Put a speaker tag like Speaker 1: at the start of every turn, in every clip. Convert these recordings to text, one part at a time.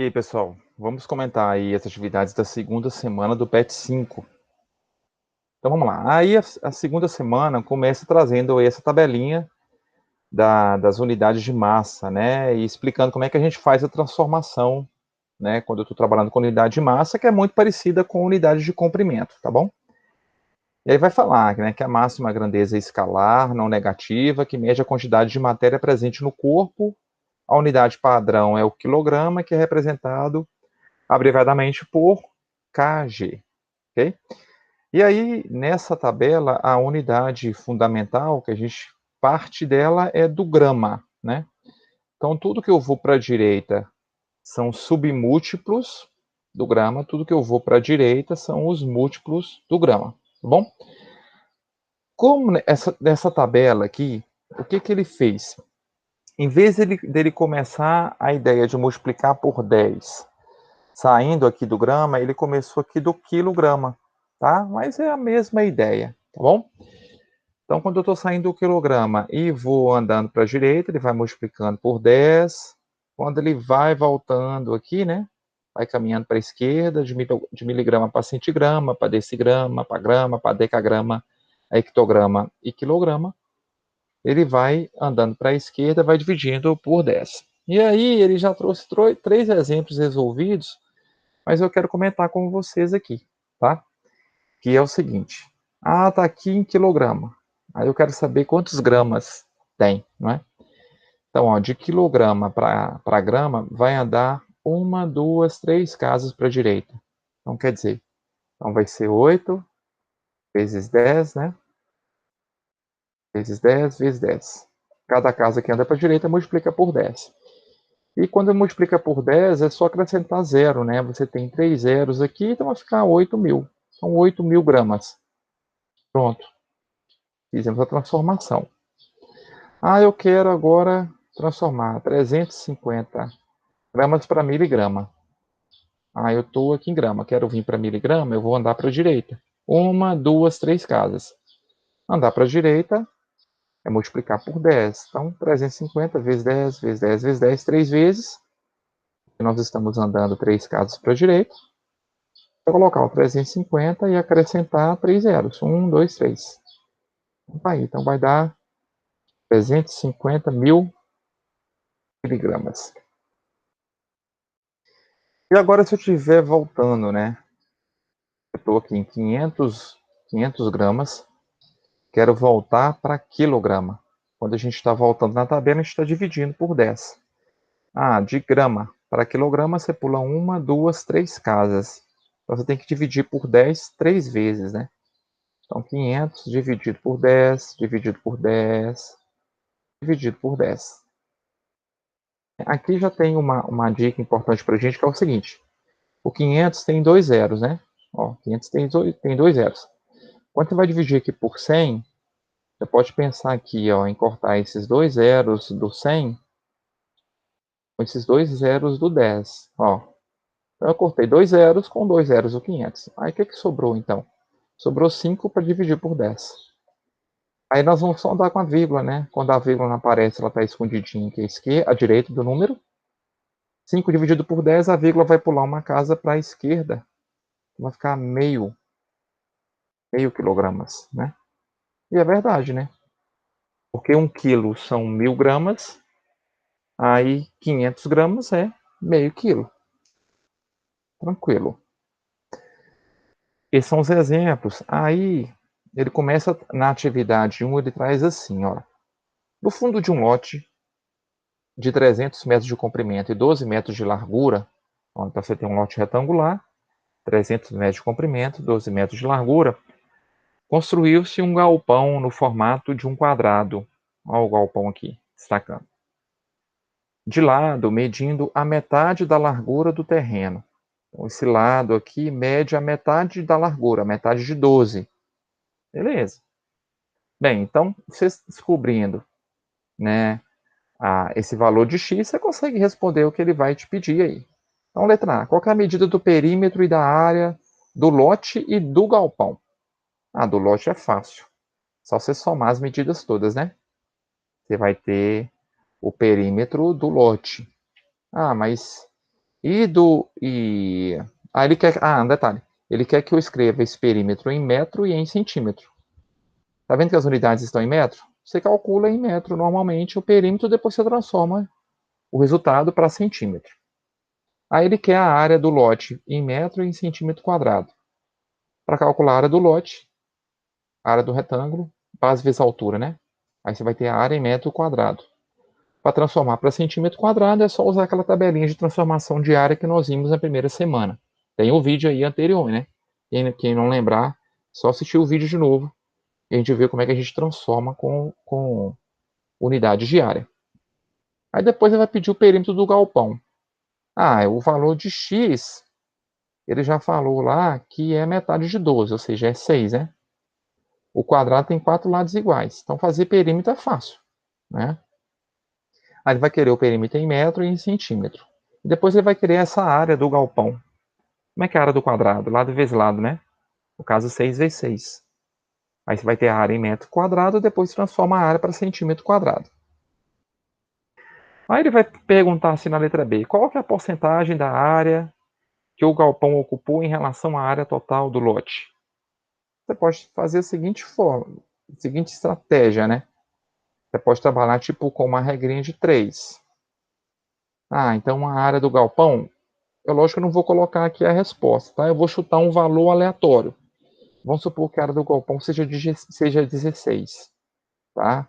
Speaker 1: E aí, pessoal, vamos comentar aí as atividades da segunda semana do PET 5. Então vamos lá. Aí a segunda semana começa trazendo essa tabelinha das unidades de massa, né? E explicando como é que a gente faz a transformação, né? Quando eu estou trabalhando com unidade de massa, que é muito parecida com unidade de comprimento, tá bom? E aí vai falar, né, que a máxima grandeza é escalar, não negativa, que mede a quantidade de matéria presente no corpo. A unidade padrão é o quilograma, que é representado abreviadamente por kg, ok? E aí, nessa tabela, a unidade fundamental, que a gente parte dela, é do grama, né? Então, tudo que eu vou para a direita são submúltiplos do grama, tudo que eu vou para a direita são os múltiplos do grama, tá bom? Como nessa tabela aqui, o que ele fez? Em vez dele começar a ideia de multiplicar por 10, saindo aqui do grama, ele começou aqui do quilograma, tá? Mas é a mesma ideia, tá bom? Então, quando eu estou saindo do quilograma e vou andando para a direita, ele vai multiplicando por 10. Quando ele vai voltando aqui, né? Vai caminhando para a esquerda, de miligrama para centigrama, para decigrama, para grama, para decagrama, hectograma e quilograma. Ele vai andando para a esquerda, vai dividindo por 10. E aí, ele já trouxe 3 exemplos resolvidos, mas eu quero comentar com vocês aqui, tá? Que é o seguinte. Ah, tá aqui em quilograma. Aí eu quero saber quantos gramas tem, não é? Então, ó, de quilograma para grama, vai andar 1, 2, 3 casas para a direita. Então, quer dizer, então vai ser 8 vezes 10, né? Vezes 10, vezes 10. Cada casa que anda para a direita multiplica por 10. E quando multiplica por 10, é só acrescentar zero, né? Você tem 3 zeros aqui, então vai ficar 8.000. São 8.000 gramas. Pronto. Fizemos a transformação. Ah, eu quero agora transformar 350 gramas para miligrama. Ah, eu estou aqui em grama, quero vir para miligrama, eu vou andar para a direita. 1, 2, 3 casas. Andar para a direita é multiplicar por 10. Então, 350 vezes 10, vezes 10, vezes 10, 3 vezes. Nós estamos andando 3 casas para a direita. Vou colocar o 350 e acrescentar 3 zeros. 1, 2, 3. Então vai dar 350 mil miligramas. E agora, se eu estiver voltando, né? Eu estou aqui em 500 gramas. Quero voltar para quilograma. Quando a gente está voltando na tabela, a gente está dividindo por 10. Ah, de grama para quilograma, você pula 1, 2, 3 casas. Então, você tem que dividir por 10 3 vezes, né? Então, 500 dividido por 10, dividido por 10, dividido por 10. Aqui já tem uma dica importante para a gente, que é o seguinte. O 500 tem 2 zeros, né? Ó, 500 tem 2 zeros. Quando você vai dividir aqui por 100, você pode pensar aqui, ó, em cortar esses 2 zeros do 100 com esses 2 zeros do 10. Ó. Então, eu cortei 2 zeros com 2 zeros do 500. Aí, o que sobrou, então? Sobrou 5 para dividir por 10. Aí, nós vamos só andar com a vírgula, né? Quando a vírgula não aparece, ela está escondidinha aqui à direita do número. 5 dividido por 10, a vírgula vai pular uma casa para a esquerda. Vai ficar meio quilogramas, né? E é verdade, né? Porque 1 quilo são 1.000 gramas, aí 500 gramas é meio quilo. Tranquilo. Esses são os exemplos. Aí, ele começa na atividade 1, ele traz assim, ó. No fundo de um lote de 300 metros de comprimento e 12 metros de largura, ó, então você tem um lote retangular, 300 metros de comprimento, 12 metros de largura, construiu-se um galpão no formato de um quadrado. Olha o galpão aqui, destacando. De lado, medindo a metade da largura do terreno. Então, esse lado aqui mede a metade da largura, a metade de 12. Beleza. Bem, então, você descobrindo, né, esse valor de x, você consegue responder o que ele vai te pedir aí. Então, letra A. Qual é a medida do perímetro e da área do lote e do galpão? Ah, do lote é fácil. Só você somar as medidas todas, né? Você vai ter o perímetro do lote. Ah, mas Aí ele quer, um detalhe, ele quer que eu escreva esse perímetro em metro e em centímetro. Tá vendo que as unidades estão em metro? Você calcula em metro normalmente o perímetro, depois você transforma o resultado para centímetro. Aí ele quer a área do lote em metro e em centímetro quadrado. Para calcular a área do lote, a área do retângulo, base vezes altura, né? Aí você vai ter a área em metro quadrado. Para transformar para centímetro quadrado, é só usar aquela tabelinha de transformação de área que nós vimos na primeira semana. Tem o vídeo aí anterior, né? Quem não lembrar, só assistir o vídeo de novo e a gente vê como é que a gente transforma com unidade de área. Aí depois ele vai pedir o perímetro do galpão. O valor de x, ele já falou lá que é metade de 12, ou seja, é 6, né? O quadrado tem 4 lados iguais. Então fazer perímetro é fácil, né? Aí ele vai querer o perímetro em metro e em centímetro. E depois ele vai querer essa área do galpão. Como é que é a área do quadrado? Lado vezes lado, né? No caso, 6 vezes 6. Aí você vai ter a área em metro quadrado, depois transforma a área para centímetro quadrado. Aí ele vai perguntar assim na letra B, qual que é a porcentagem da área que o galpão ocupou em relação à área total do lote? Você pode fazer a seguinte forma, a seguinte estratégia, né? Você pode trabalhar tipo com uma regrinha de 3. Então a área do galpão, lógico que eu não vou colocar aqui a resposta, tá? Eu vou chutar um valor aleatório. Vamos supor que a área do galpão seja 16, tá?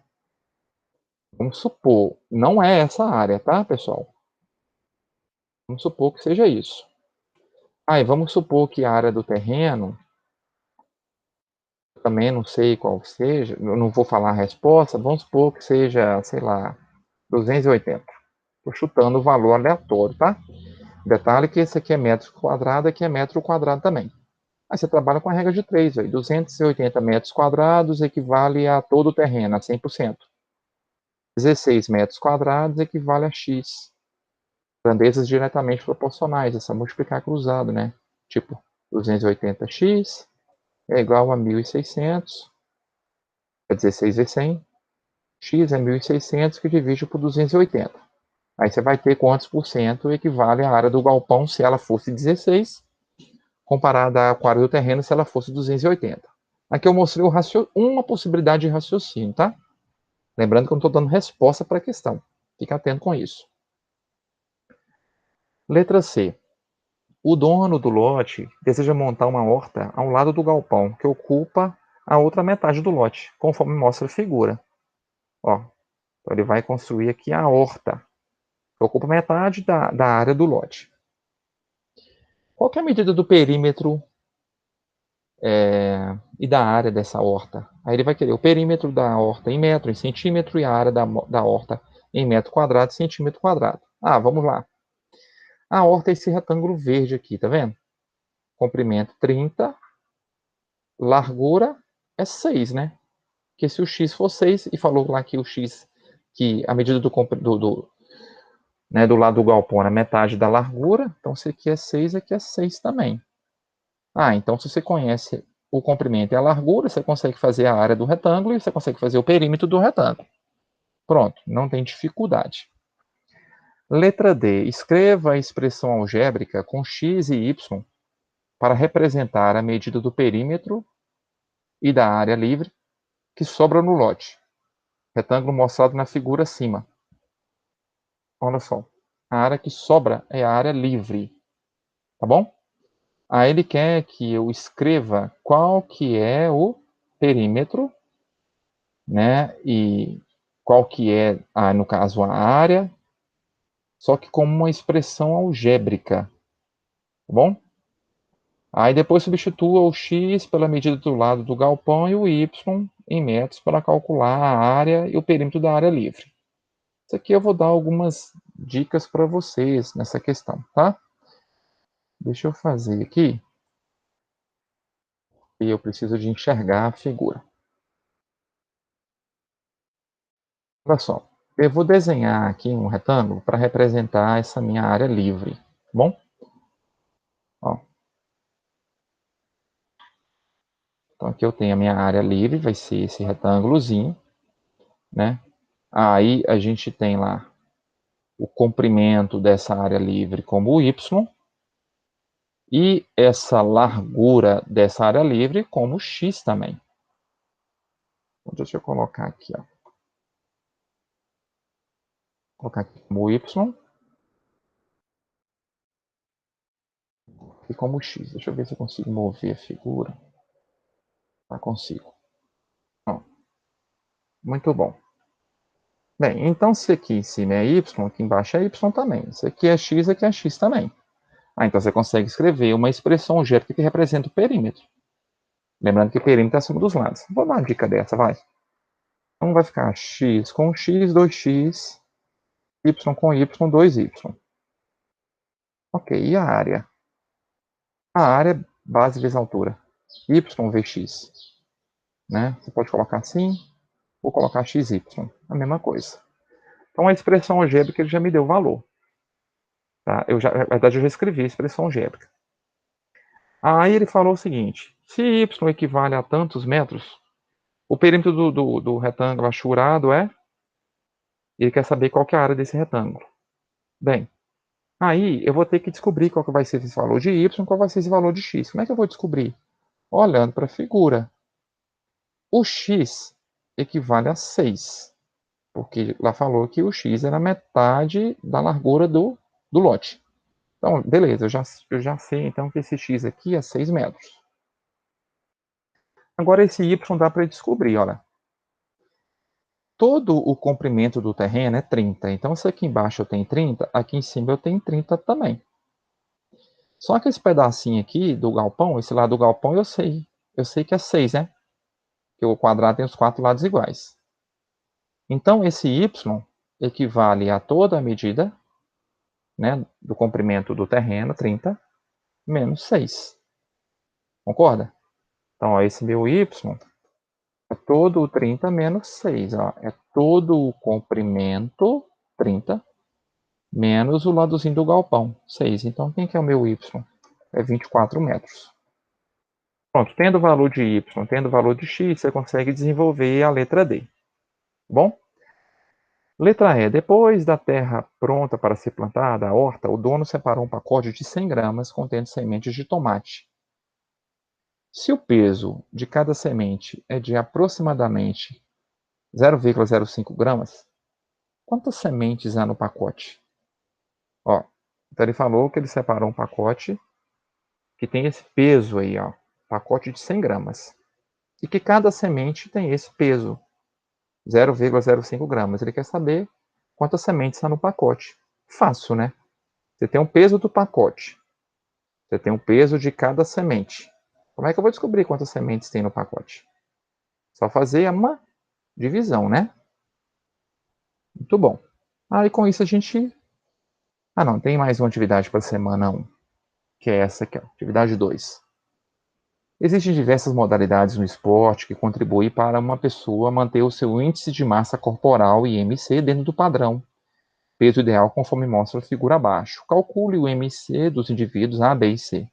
Speaker 1: Vamos supor, não é essa área, tá, pessoal? Vamos supor que seja isso. E vamos supor que a área do terreno, também não sei qual seja, eu não vou falar a resposta, vamos supor que seja, sei lá, 280. Estou chutando o valor aleatório, tá? Detalhe que esse aqui é metro quadrado, aqui é metro quadrado também. Aí você trabalha com a regra de 3, 280 metros quadrados equivale a todo o terreno, a 100%. 16 metros quadrados equivale a x. Grandezas diretamente proporcionais, é só multiplicar cruzado, né? Tipo, 280x é igual a 1.600, é 16 vezes 100, x é 1.600 que divide por 280. Aí você vai ter quantos por cento equivale à área do galpão se ela fosse 16, comparada à área do terreno se ela fosse 280. Aqui eu mostrei uma possibilidade de raciocínio, tá? Lembrando que eu não estou dando resposta para a questão. Fica atento com isso. Letra C. O dono do lote deseja montar uma horta ao lado do galpão, que ocupa a outra metade do lote, conforme mostra a figura. Então ele vai construir aqui a horta, que ocupa metade da área do lote. Qual que é a medida do perímetro e da área dessa horta? Aí ele vai querer o perímetro da horta em metro, em centímetro, e a área da horta em metro quadrado, centímetro quadrado. Vamos lá. A horta é esse retângulo verde aqui, tá vendo? Comprimento 30, largura é 6, né? Porque se o x for 6, e falou lá que o x, que a medida do lado do galpão era metade da largura, então se aqui é 6, aqui é 6 também. Então se você conhece o comprimento e a largura, você consegue fazer a área do retângulo e você consegue fazer o perímetro do retângulo. Pronto, não tem dificuldade. Letra D. Escreva a expressão algébrica com x e y para representar a medida do perímetro e da área livre que sobra no lote. Retângulo mostrado na figura acima. Olha só. A área que sobra é a área livre. Tá bom? Aí ele quer que eu escreva qual que é o perímetro, né? E qual que é, no caso, a área, só que como uma expressão algébrica. Tá bom? Aí depois substitua o x pela medida do lado do galpão e o y em metros para calcular a área e o perímetro da área livre. Isso aqui eu vou dar algumas dicas para vocês nessa questão, tá? Deixa eu fazer aqui. E eu preciso de enxergar a figura. Olha só. Eu vou desenhar aqui um retângulo para representar essa minha área livre, tá bom? Então aqui eu tenho a minha área livre, vai ser esse retângulozinho, né? Aí a gente tem lá o comprimento dessa área livre como y, e essa largura dessa área livre como x também. Então, deixa eu colocar aqui, ó. Vou colocar aqui como y e como x. Deixa eu ver se eu consigo mover a figura. Ah, consigo. Ó, muito bom. Bem, então se aqui em cima é y, aqui embaixo é y também. Se aqui é x também. Ah, então você consegue escrever uma expressão algébrica que representa o perímetro. Lembrando que o perímetro é acima dos lados. Vou dar uma dica dessa, vai. Então vai ficar x com x, 2x, y com y, 2y. Ok, e a área? A área é base vezes altura. Y vezes x. Né? Você pode colocar assim, ou colocar xy. A mesma coisa. Então a expressão algébrica ele já me deu valor. Tá? Na verdade, eu já escrevi a expressão algébrica. Aí ele falou o seguinte: se y equivale a tantos metros, o perímetro do retângulo achurado é. Ele quer saber qual que é a área desse retângulo. Bem, aí eu vou ter que descobrir qual que vai ser esse valor de y e qual vai ser esse valor de x. Como é que eu vou descobrir? Olhando para a figura. O x equivale a 6, porque lá falou que o x era metade da largura do lote. Então, beleza, eu já sei então que esse x aqui é 6 metros. Agora esse y dá para descobrir, olha. Todo o comprimento do terreno é 30. Então, se aqui embaixo eu tenho 30, aqui em cima eu tenho 30 também. Só que esse pedacinho aqui do galpão, esse lado do galpão eu sei. Eu sei que é 6, né? Porque o quadrado tem os 4 lados iguais. Então, esse y equivale a toda a medida, né, do comprimento do terreno, 30, menos 6. Concorda? Então, ó, esse meu y é todo o 30 menos 6. Ó. É todo o comprimento, 30, menos o ladozinho do galpão, 6. Então, quem que é o meu y? É 24 metros. Pronto, tendo o valor de y, tendo o valor de x, você consegue desenvolver a letra D. Bom? Letra E. Depois da terra pronta para ser plantada, a horta, o dono separou um pacote de 100 gramas contendo sementes de tomate. Se o peso de cada semente é de aproximadamente 0,05 gramas, quantas sementes há no pacote? Ó, então ele falou que ele separou um pacote que tem esse peso aí, ó, pacote de 100 gramas. E que cada semente tem esse peso, 0,05 gramas. Ele quer saber quantas sementes há no pacote. Fácil, né? Você tem o peso do pacote. Você tem o peso de cada semente. Como é que eu vou descobrir quantas sementes tem no pacote? Só fazer uma divisão, né? Muito bom. Aí com isso a gente... Ah, não, tem mais uma atividade para a semana 1, que é essa aqui, ó, atividade 2. Existem diversas modalidades no esporte que contribuem para uma pessoa manter o seu índice de massa corporal, IMC, dentro do padrão peso ideal, conforme mostra a figura abaixo. Calcule o IMC dos indivíduos A, B e C.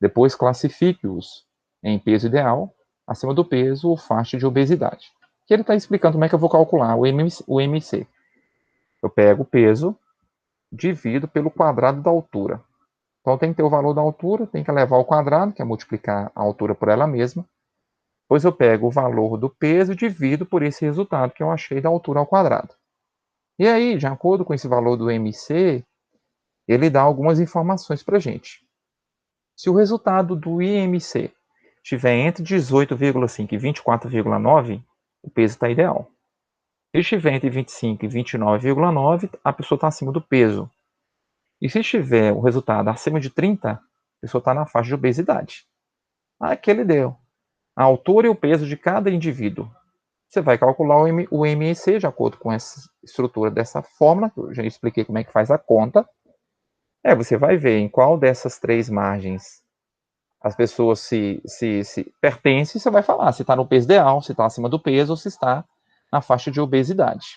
Speaker 1: Depois classifique-os em peso ideal, acima do peso ou faixa de obesidade. Aqui ele está explicando como é que eu vou calcular o IMC. Eu pego o peso, divido pelo quadrado da altura. Então tem que ter o valor da altura, tem que elevar ao quadrado, que é multiplicar a altura por ela mesma. Depois eu pego o valor do peso e divido por esse resultado que eu achei da altura ao quadrado. E aí, de acordo com esse valor do IMC, ele dá algumas informações para a gente. Se o resultado do IMC estiver entre 18,5 e 24,9, o peso está ideal. Se estiver entre 25 e 29,9, a pessoa está acima do peso. E se estiver o resultado acima de 30, a pessoa está na faixa de obesidade. Aqui ele deu a altura e o peso de cada indivíduo. Você vai calcular o IMC de acordo com essa estrutura dessa fórmula, que eu já expliquei como é que faz a conta. Você vai ver em qual dessas 3 margens as pessoas se pertencem, você vai falar se está no peso ideal, se está acima do peso ou se está na faixa de obesidade.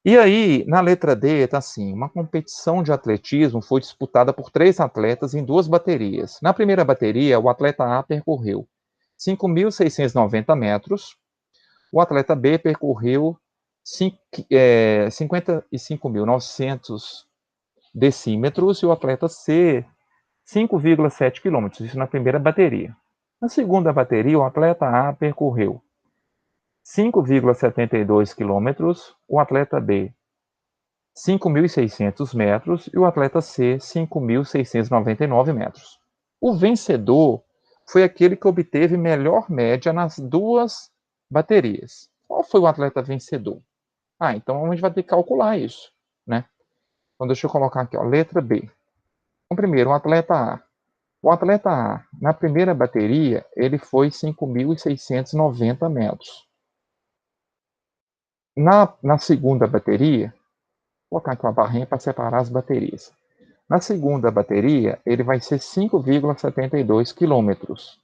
Speaker 1: E aí, na letra D, está assim: uma competição de atletismo foi disputada por 3 atletas em 2 baterias. Na primeira bateria, o atleta A percorreu 5.690 metros, o atleta B percorreu 55.900 decímetros e o atleta C 5,7 quilômetros, isso na primeira bateria. Na segunda bateria, o atleta A percorreu 5,72 quilômetros, o atleta B 5.600 metros e o atleta C 5.699 metros. O vencedor foi aquele que obteve melhor média nas duas baterias. Qual foi o atleta vencedor? Então a gente vai ter que calcular isso, né? Então deixa eu colocar aqui, ó, letra B. Então, primeiro, o atleta A. O atleta A, na primeira bateria, ele foi 5.690 metros. Na segunda bateria, vou colocar aqui uma barrinha para separar as baterias. Na segunda bateria, ele vai ser 5,72 quilômetros.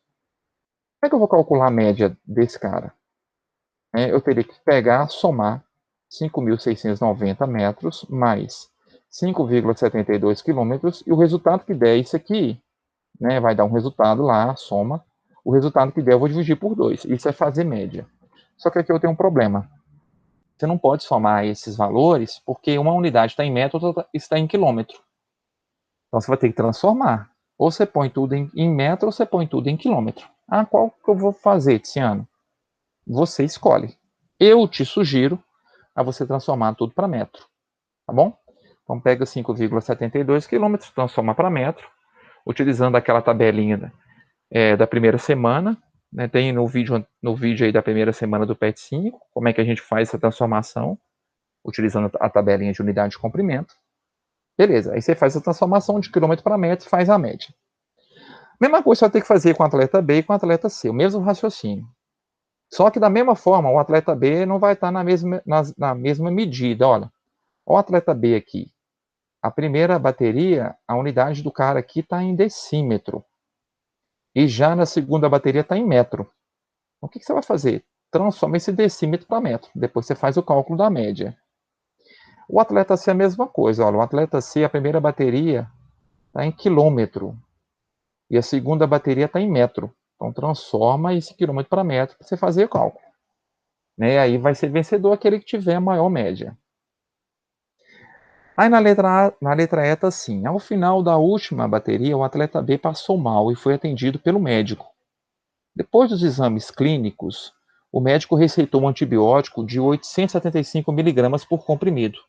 Speaker 1: Como é que eu vou calcular a média desse cara? Eu teria que pegar, somar 5.690 metros mais 5,72 quilômetros, e o resultado que der isso aqui, vai dar um resultado lá, soma. O resultado que der eu vou dividir por 2. Isso é fazer média. Só que aqui eu tenho um problema. Você não pode somar esses valores, porque uma unidade está em metro, outra está em quilômetro. Então você vai ter que transformar. Ou você põe tudo em metro, ou você põe tudo em quilômetro. Qual que eu vou fazer, Tiziano? Você escolhe. Eu te sugiro a você transformar tudo para metro. Tá bom? Então pega 5,72 quilômetros, transforma para metro, utilizando aquela tabelinha da primeira semana. Tem no vídeo aí da primeira semana do PET 5, como é que a gente faz essa transformação, utilizando a tabelinha de unidade de comprimento. Beleza, aí você faz a transformação de quilômetro para metro e faz a média. Mesma coisa você vai ter que fazer com o atleta B e com o atleta C, o mesmo raciocínio. Só que da mesma forma, o atleta B não vai estar na mesma medida. Olha, o atleta B aqui, a primeira bateria, a unidade do cara aqui está em decímetro. E já na segunda bateria está em metro. Então, o que você vai fazer? Transforma esse decímetro para metro. Depois você faz o cálculo da média. O atleta C é a mesma coisa. Olha, o atleta C, a primeira bateria está em quilômetro. E a segunda bateria está em metro. Então, transforma esse quilômetro para metro para você fazer o cálculo. Aí vai ser vencedor aquele que tiver a maior média. Aí na letra E está assim: ao final da última bateria, o atleta B passou mal e foi atendido pelo médico. Depois dos exames clínicos, o médico receitou um antibiótico de 875 miligramas por comprimido,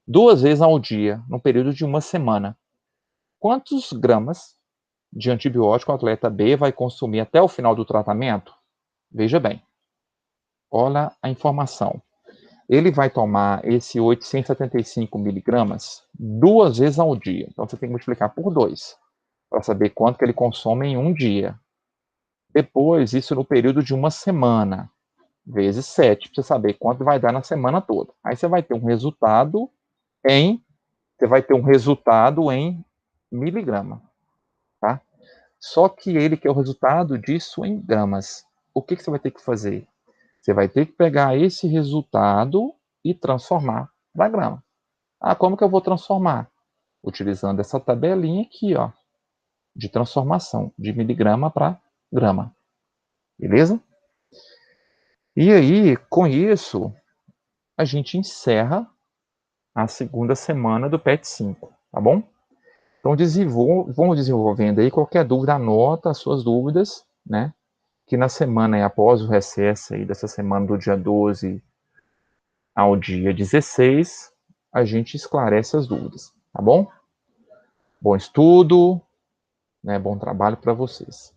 Speaker 1: 2 vezes ao dia, no período de uma semana. Quantos gramas de antibiótico o atleta B vai consumir até o final do tratamento? Veja bem, olha a informação. Ele vai tomar esse 875 miligramas 2 vezes ao dia. Então você tem que multiplicar por 2 para saber quanto que ele consome em um dia. Depois, isso no período de uma semana, vezes 7, para você saber quanto vai dar na semana toda. Aí você vai ter um resultado em miligrama, tá? Só que ele quer o resultado disso em gramas. O que você vai ter que fazer? Você vai ter que pegar esse resultado e transformar para grama. Como que eu vou transformar? Utilizando essa tabelinha aqui, ó, de transformação de miligrama para grama. Beleza? E aí, com isso, a gente encerra a segunda semana do PET 5, tá bom? Então, vamos desenvolvendo aí. Qualquer dúvida, anota as suas dúvidas, né? Que na semana após o recesso aí dessa semana, do dia 12 ao dia 16, a gente esclarece as dúvidas, tá bom? Bom estudo, né? Bom trabalho para vocês.